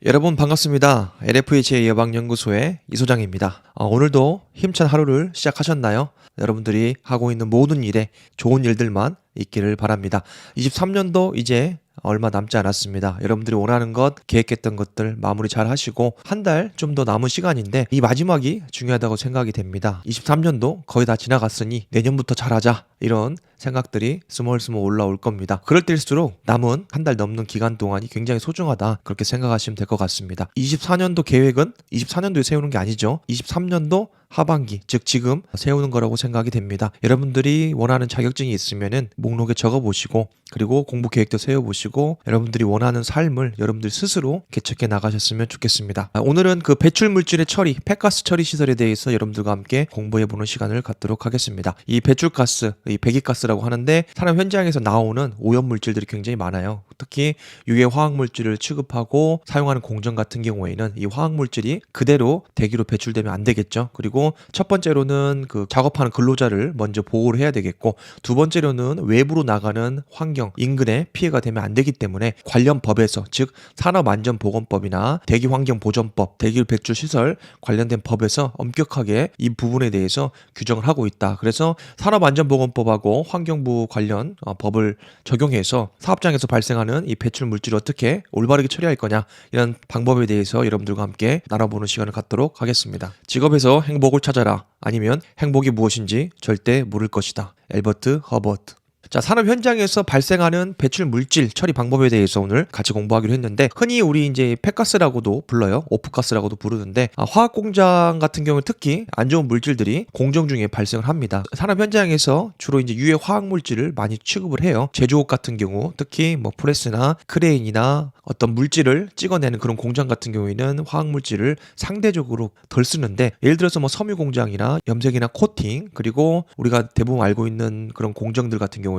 여러분 반갑습니다. LFHA 예방연구소의 이소장입니다. 오늘도 힘찬 하루를 시작하셨나요? 여러분들이 하고 있는 모든 일에 좋은 일들만 있기를 바랍니다. 23년도 이제 얼마 남지 않았습니다. 여러분들이 원하는 것, 계획했던 것들 마무리 잘 하시고 한 달 좀 더 남은 시간인데 이 마지막이 중요하다고 생각이 됩니다. 23년도 거의 다 지나갔으니 내년부터 잘하자 이런 생각들이 스멀스멀 올라올 겁니다. 그럴 때일수록 남은 한 달 넘는 기간 동안이 굉장히 소중하다 그렇게 생각하시면 될 것 같습니다. 24년도 계획은 24년도에 세우는 게 아니죠. 23년도 하반기, 즉 지금 세우는 거라고 생각이 됩니다. 여러분들이 원하는 자격증이 있으면은 목록에 적어보시고 그리고 공부 계획도 세워보시고 여러분들이 원하는 삶을 여러분들 스스로 개척해 나가셨으면 좋겠습니다. 오늘은 그 배출 물질의 처리, 폐가스 처리 시설에 대해서 여러분들과 함께 공부해보는 시간을 갖도록 하겠습니다. 이 배출가스, 이 배기가스라고 하는데 산업 현장에서 나오는 오염 물질들이 굉장히 많아요. 특히 유해 화학 물질을 취급하고 사용하는 공정 같은 경우에는 이 화학 물질이 그대로 대기로 배출되면 안 되겠죠. 그리고 첫 번째로는 그 작업하는 근로자를 먼저 보호를 해야 되겠고 두 번째로는 외부로 나가는 환경, 인근에 피해가 되면 안 되기 때문에 관련 법에서 즉 산업안전보건법이나 대기환경보전법, 대기배출시설 관련된 법에서 엄격하게 이 부분에 대해서 규정을 하고 있다. 그래서 산업안전보건법하고 환경부 관련 법을 적용해서 사업장에서 발생하는 이 배출 물질을 어떻게 올바르게 처리할 거냐 이런 방법에 대해서 여러분들과 함께 나눠보는 시간을 갖도록 하겠습니다. 직업에서 행복을 찾아라 아니면 행복이 무엇인지 절대 모를 것이다. 엘버트 허버트. 자, 산업 현장에서 발생하는 배출 물질 처리 방법에 대해서 오늘 같이 공부하기로 했는데 흔히 우리 이제 폐가스라고도 불러요. 오프가스라고도 부르는데 화학 공장 같은 경우는 특히 안 좋은 물질들이 공정 중에 발생을 합니다. 산업 현장에서 주로 이제 유해 화학 물질을 많이 취급을 해요. 제조업 같은 경우 특히 뭐 프레스나 크레인이나 어떤 물질을 찍어내는 그런 공장 같은 경우에는 화학 물질을 상대적으로 덜 쓰는데 예를 들어서 뭐 섬유 공장이나 염색이나 코팅 그리고 우리가 대부분 알고 있는 그런 공정들 같은 경우에는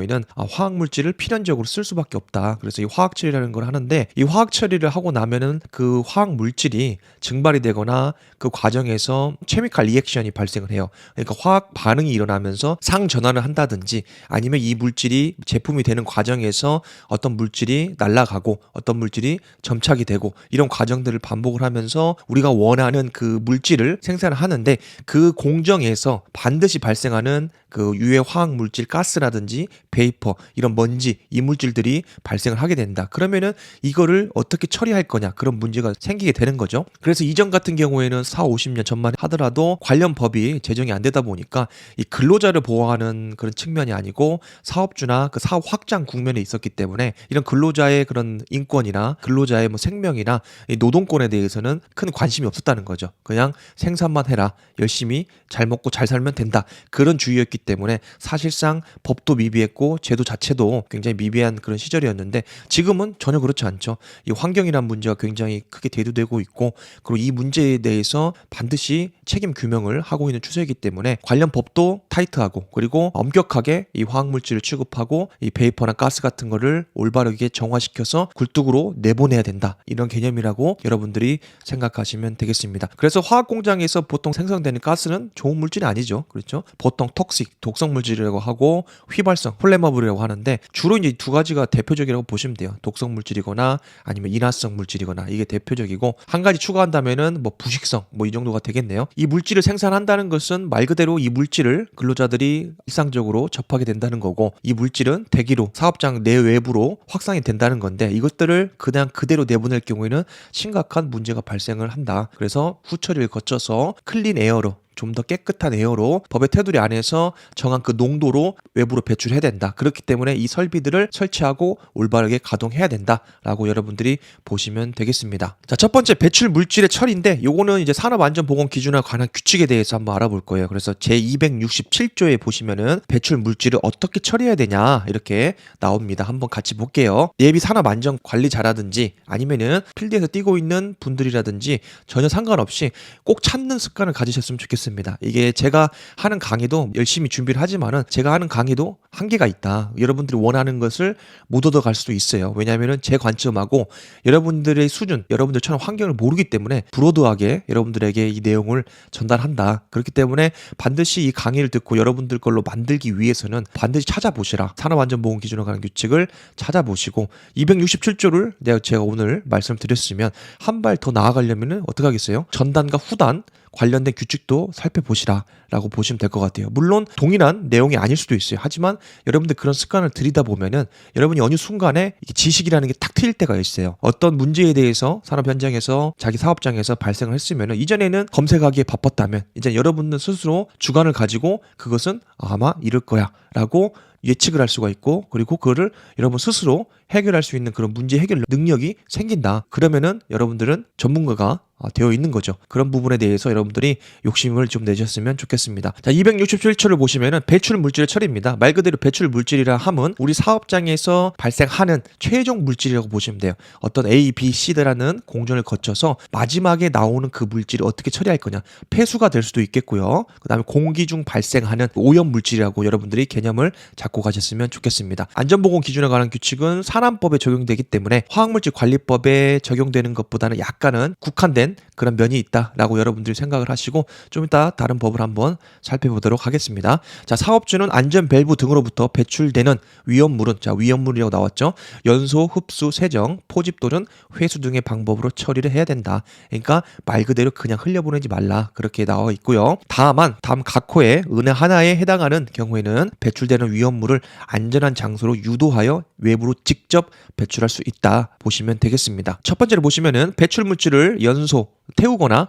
화학 물질을 필연적으로 쓸 수밖에 없다. 그래서 이 화학 처리라는 걸 하는데 이 화학 처리를 하고 나면은 그 화학 물질이 증발이 되거나 그 과정에서 케미컬 리액션이 발생을 해요. 그러니까 화학 반응이 일어나면서 상전환을 한다든지 아니면 이 물질이 제품이 되는 과정에서 어떤 물질이 날아가고 어떤 물질이 점착이 되고 이런 과정들을 반복을 하면서 우리가 원하는 그 물질을 생산을 하는데 그 공정에서 반드시 발생하는 그 유해 화학 물질 가스라든지 베이퍼 이런 먼지 이 물질들이 발생을 하게 된다. 그러면은 이거를 어떻게 처리할 거냐 그런 문제가 생기게 되는 거죠. 그래서 이전 같은 경우에는 40-50년 전만 하더라도 관련 법이 제정이 안 되다 보니까 이 근로자를 보호하는 그런 측면이 아니고 사업주나 그 사업 확장 국면에 있었기 때문에 이런 근로자의 그런 인권이나 근로자의 뭐 생명이나 이 노동권에 대해서는 큰 관심이 없었다는 거죠. 그냥 생산만 해라. 열심히 잘 먹고 잘 살면 된다. 그런 주의였기 때문에 사실상 법도 미비했고 제도 자체도 굉장히 미비한 그런 시절이었는데 지금은 전혀 그렇지 않죠. 이 환경이란 문제가 굉장히 크게 대두되고 있고 그리고 이 문제에 대해서 반드시 책임 규명을 하고 있는 추세이기 때문에 관련 법도 타이트하고 그리고 엄격하게 이 화학물질을 취급하고 이 베이퍼나 가스 같은 거를 올바르게 정화시켜서 굴뚝으로 내보내야 된다. 이런 개념이라고 여러분들이 생각하시면 되겠습니다. 그래서 화학 공장에서 보통 생성되는 가스는 좋은 물질이 아니죠. 그렇죠? 보통 톡식, 독성 물질이라고 하고 휘발성, 플레머블이라고 하는데 주로 이제 두 가지가 대표적이라고 보시면 돼요. 독성 물질이거나 아니면 인화성 물질이거나 이게 대표적이고 한 가지 추가한다면은 뭐 부식성 뭐 이 정도가 되겠네요. 이 물질을 생산한다는 것은 말 그대로 이 물질을 근로자들이 일상적으로 접하게 된다는 거고 이 물질은 대기로 사업장 내외부로 확산이 된다는 건데 이것들을 그냥 그대로 내보낼 경우에는 심각한 문제가 발생을 한다. 그래서 후처리를 거쳐서 클린 에어로 좀 더 깨끗한 에어로 법의 테두리 안에서 정한 그 농도로 외부로 배출해야 된다. 그렇기 때문에 이 설비들을 설치하고 올바르게 가동해야 된다라고 여러분들이 보시면 되겠습니다. 자, 첫 번째 배출 물질의 처리인데 요거는 이제 산업안전보건기준에 관한 규칙에 대해서 한번 알아볼 거예요. 그래서 제267조에 보시면은 배출 물질을 어떻게 처리해야 되냐 이렇게 나옵니다. 한번 같이 볼게요. 예비 산업안전관리자라든지 아니면은 필드에서 뛰고 있는 분들이라든지 전혀 상관없이 꼭 찾는 습관을 가지셨으면 좋겠습니다. 하겠습니다. 이게 제가 하는 강의도 열심히 준비를 하지만은 제가 하는 강의도 한계가 있다. 여러분들이 원하는 것을 못 얻어갈 수도 있어요. 왜냐하면은 제 관점하고 여러분들의 수준, 여러분들처럼 환경을 모르기 때문에 브로드하게 여러분들에게 이 내용을 전달한다. 그렇기 때문에 반드시 이 강의를 듣고 여러분들 걸로 만들기 위해서는 반드시 찾아보시라. 산업안전보건 기준에 관한 규칙을 찾아보시고 267조를 제가 오늘 말씀드렸으면 한 발 더 나아가려면 어떻게 하겠어요? 전단과 후단 관련된 규칙도 살펴보시라 라고 보시면 될 것 같아요. 물론 동일한 내용이 아닐 수도 있어요. 하지만 여러분들 그런 습관을 들이다 보면은 여러분이 어느 순간에 지식이라는 게 탁 트일 때가 있어요. 어떤 문제에 대해서 산업 현장에서 자기 사업장에서 발생을 했으면은 이전에는 검색하기에 바빴다면 이제 여러분들 스스로 주관을 가지고 그것은 아마 이럴 거야 라고 예측을 할 수가 있고 그리고 그거를 여러분 스스로 해결할 수 있는 그런 문제 해결 능력이 생긴다. 그러면은 여러분들은 전문가가 되어 있는 거죠. 그런 부분에 대해서 여러분들이 욕심을 좀 내셨으면 좋겠습니다. 자, 267초를 보시면은 배출 물질의 처리입니다. 말 그대로 배출 물질이라 함은 우리 사업장에서 발생하는 최종 물질이라고 보시면 돼요. 어떤 A, B, C라는 공정을 거쳐서 마지막에 나오는 그 물질을 어떻게 처리할 거냐. 폐수가 될 수도 있겠고요. 그 다음에 공기 중 발생하는 오염 물질이라고 여러분들이 개념을 잡고 가셨으면 좋겠습니다. 안전보건 기준에 관한 규칙은 산안법에 적용되기 때문에 화학물질관리법에 적용되는 것보다는 약간은 국한된 그런 면이 있다라고 여러분들이 생각을 하시고 좀 이따 다른 법을 한번 살펴보도록 하겠습니다. 자, 사업주는 안전 밸브 등으로부터 배출되는 위험물은 자, 위험물이라고 나왔죠. 연소, 흡수, 세정, 포집 또는 회수 등의 방법으로 처리를 해야 된다. 그러니까 말 그대로 그냥 흘려보내지 말라. 그렇게 나와 있고요. 다만 다음 각 호의 어느 하나에 해당하는 경우에는 배출되는 위험물을 안전한 장소로 유도하여 외부로 직접 배출할 수 있다. 보시면 되겠습니다. 첫 번째로 보시면은 배출 물질을 연소 태우거나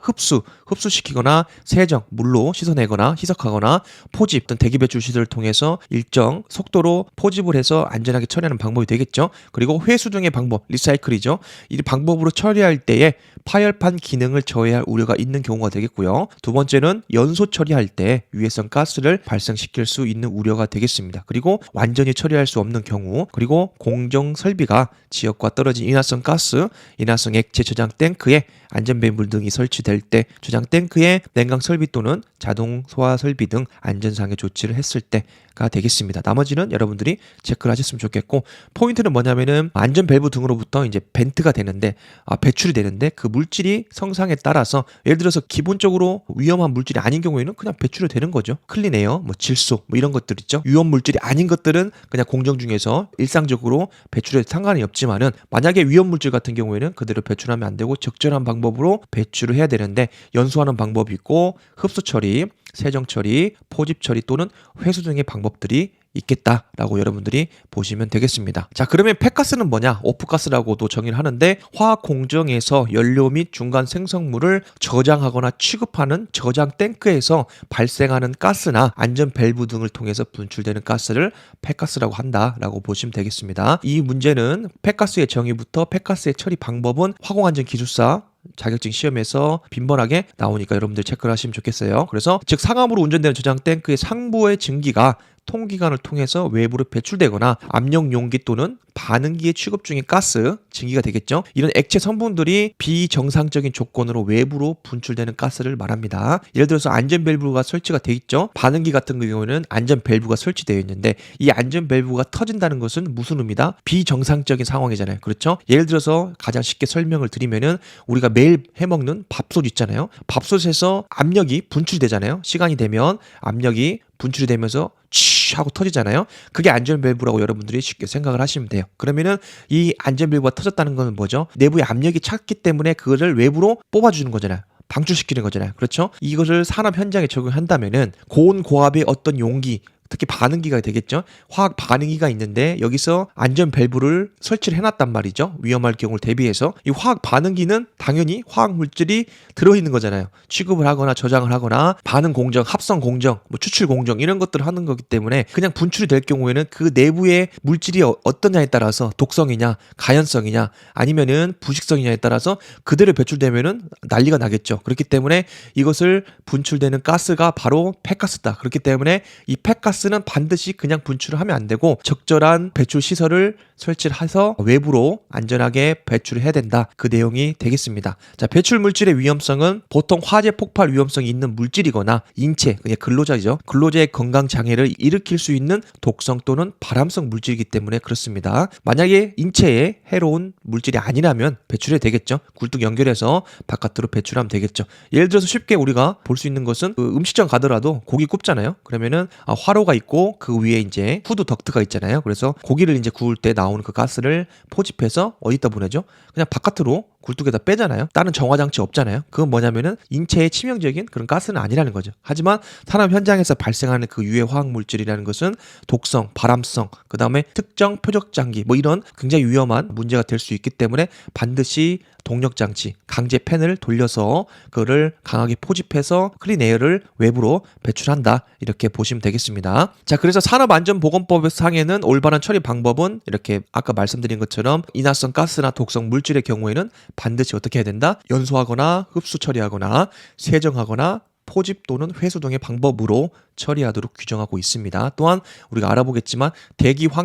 흡수시키거나 세정, 물로 씻어내거나 희석하거나 포집 등 대기 배출 시설을 통해서 일정 속도로 포집을 해서 안전하게 처리하는 방법이 되겠죠. 그리고 회수 등의 방법, 리사이클이죠. 이 방법으로 처리할 때에 파열판 기능을 저해할 우려가 있는 경우가 되겠고요. 두 번째는 연소 처리할 때 유해성 가스를 발생시킬 수 있는 우려가 되겠습니다. 그리고 완전히 처리할 수 없는 경우, 그리고 공정 설비가 지역과 떨어진 인화성 가스, 인화성 액체 저장 탱크에 안전배물 등이 설치될 때 저장 탱크에 냉각 설비 또는 자동 소화 설비 등 안전상의 조치를 했을 때가 되겠습니다. 나머지는 여러분들이 체크를 하셨으면 좋겠고, 포인트는 뭐냐면은 안전 밸브 등으로부터 이제 벤트가 되는데 배출이 되는데 그 물질이 성상에 따라서 예를 들어서 기본적으로 위험한 물질이 아닌 경우에는 그냥 배출이 되는 거죠. 클린 에어, 뭐 질소, 뭐 이런 것들 있죠. 위험 물질이 아닌 것들은 그냥 공정 중에서 일상적으로 배출해도 상관이 없지만은 만약에 위험 물질 같은 경우에는 그대로 배출하면 안 되고 적절한 방법으로 배출을 해야 되는데 연소하는 방법이 있고 흡수 처리, 세정 처리, 포집 처리 또는 회수 등의 방법들이 있겠다라고 여러분들이 보시면 되겠습니다. 자, 그러면 폐가스는 뭐냐? 오프가스라고도 정의를 하는데 화학 공정에서 연료 및 중간 생성물을 저장하거나 취급하는 저장 탱크에서 발생하는 가스나 안전 밸브 등을 통해서 분출되는 가스를 폐가스라고 한다라고 보시면 되겠습니다. 이 문제는 폐가스의 정의부터 폐가스의 처리 방법은 화공안전기술사 자격증 시험에서 빈번하게 나오니까 여러분들 체크를 하시면 좋겠어요. 그래서 즉 상암으로 운전되는 저장 탱크의 상부의 증기가 통기관을 통해서 외부로 배출되거나 압력 용기 또는 반응기에 취급 중인 가스, 증기가 되겠죠. 이런 액체 성분들이 비정상적인 조건으로 외부로 분출되는 가스를 말합니다. 예를 들어서 안전 밸브가 설치가 돼 있죠. 반응기 같은 경우에는 안전 밸브가 설치되어 있는데 이 안전 밸브가 터진다는 것은 무슨 의미다? 비정상적인 상황이잖아요. 그렇죠? 예를 들어서 가장 쉽게 설명을 드리면은 우리가 매일 해먹는 밥솥 있잖아요. 밥솥에서 압력이 분출되잖아요. 시간이 되면 압력이 분출이 되면서 치 하고 터지잖아요. 그게 안전 밸브라고 여러분들이 쉽게 생각을 하시면 돼요. 그러면은 이 안전 밸브가 터졌다는 건 뭐죠? 내부에 압력이 찼기 때문에 그거를 외부로 뽑아주는 거잖아요. 방출시키는 거잖아요. 그렇죠? 이것을 산업 현장에 적용한다면은 고온 고압의 어떤 용기, 특히 반응기가 되겠죠. 화학 반응기가 있는데 여기서 안전 밸브를 설치를 해놨단 말이죠. 위험할 경우를 대비해서. 이 화학 반응기는 당연히 화학 물질이 들어있는 거잖아요. 취급을 하거나 저장을 하거나 반응 공정, 합성 공정, 뭐 추출 공정 이런 것들을 하는 거기 때문에 그냥 분출이 될 경우에는 그 내부의 물질이 어떠냐에 따라서 독성이냐, 가연성이냐, 아니면은 부식성이냐에 따라서 그대로 배출되면은 난리가 나겠죠. 그렇기 때문에 이것을 분출되는 가스가 바로 폐가스다. 그렇기 때문에 이 폐가스 가스는 반드시 그냥 분출을 하면 안 되고 적절한 배출 시설을 설치를 해서 외부로 안전하게 배출을 해야 된다. 그 내용이 되겠습니다. 자, 배출 물질의 위험성은 보통 화재 폭발 위험성이 있는 물질이거나 인체, 그냥 근로자죠. 근로자의 건강 장애를 일으킬 수 있는 독성 또는 발암성 물질이기 때문에 그렇습니다. 만약에 인체에 해로운 물질이 아니라면 배출해야 되겠죠. 굴뚝 연결해서 바깥으로 배출하면 되겠죠. 예를 들어서 쉽게 우리가 볼 수 있는 것은 그 음식점 가더라도 고기 굽잖아요. 그러면은 화로가 있고 그 위에 이제 후드 덕트가 있잖아요. 그래서 고기를 이제 구울 때 나오는 그 가스를 포집해서 어디다 보내죠? 그냥 바깥으로 굴뚝에다 빼잖아요. 다른 정화장치 없잖아요. 그건 뭐냐면은 인체에 치명적인 그런 가스는 아니라는 거죠. 하지만 산업 현장에서 발생하는 그 유해 화학 물질이라는 것은 독성, 발암성, 그 다음에 특정 표적 장기 뭐 이런 굉장히 위험한 문제가 될 수 있기 때문에 반드시 동력 장치, 강제 팬을 돌려서 그거를 강하게 포집해서 클린 에어를 외부로 배출한다. 이렇게 보시면 되겠습니다. 자, 그래서 산업안전보건법 상에는 올바른 처리 방법은 이렇게 아까 말씀드린 것처럼 인화성 가스나 독성 물질의 경우에는 반드시 어떻게 해야 된다? 연소하거나 흡수 처리하거나 세정하거나 포집 또는 회수 등의 방법으로 처리하도록 규정하고 있습니다. 또한 우리가 알아보겠지만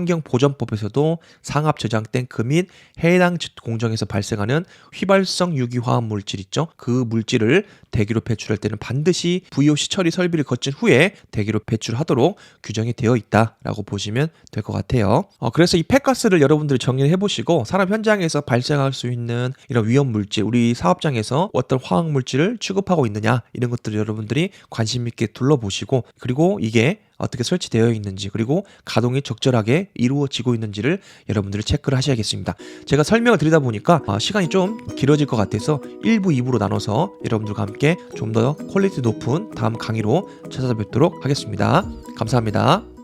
대기환경보전법에서도 상압 저장 탱크 및 해당 공정에서 발생하는 휘발성 유기화합 물질 있죠. 그 물질을 대기로 배출할 때는 반드시 VOC 처리 설비를 거친 후에 대기로 배출하도록 규정이 되어 있다라고 보시면 될 것 같아요. 그래서 이 폐가스를 여러분들이 정리를 해보시고 산업 현장에서 발생할 수 있는 이런 위험 물질, 우리 사업장에서 어떤 화학 물질을 취급하고 있느냐 이런 것들을 여러분들이 관심 있게 둘러보시고 그리고 이게 어떻게 설치되어 있는지 그리고 가동이 적절하게 이루어지고 있는지를 여러분들이 체크를 하셔야겠습니다. 제가 설명을 드리다 보니까 시간이 좀 길어질 것 같아서 1부, 2부로 나눠서 여러분들과 함께 좀 더 퀄리티 높은 다음 강의로 찾아뵙도록 하겠습니다. 감사합니다.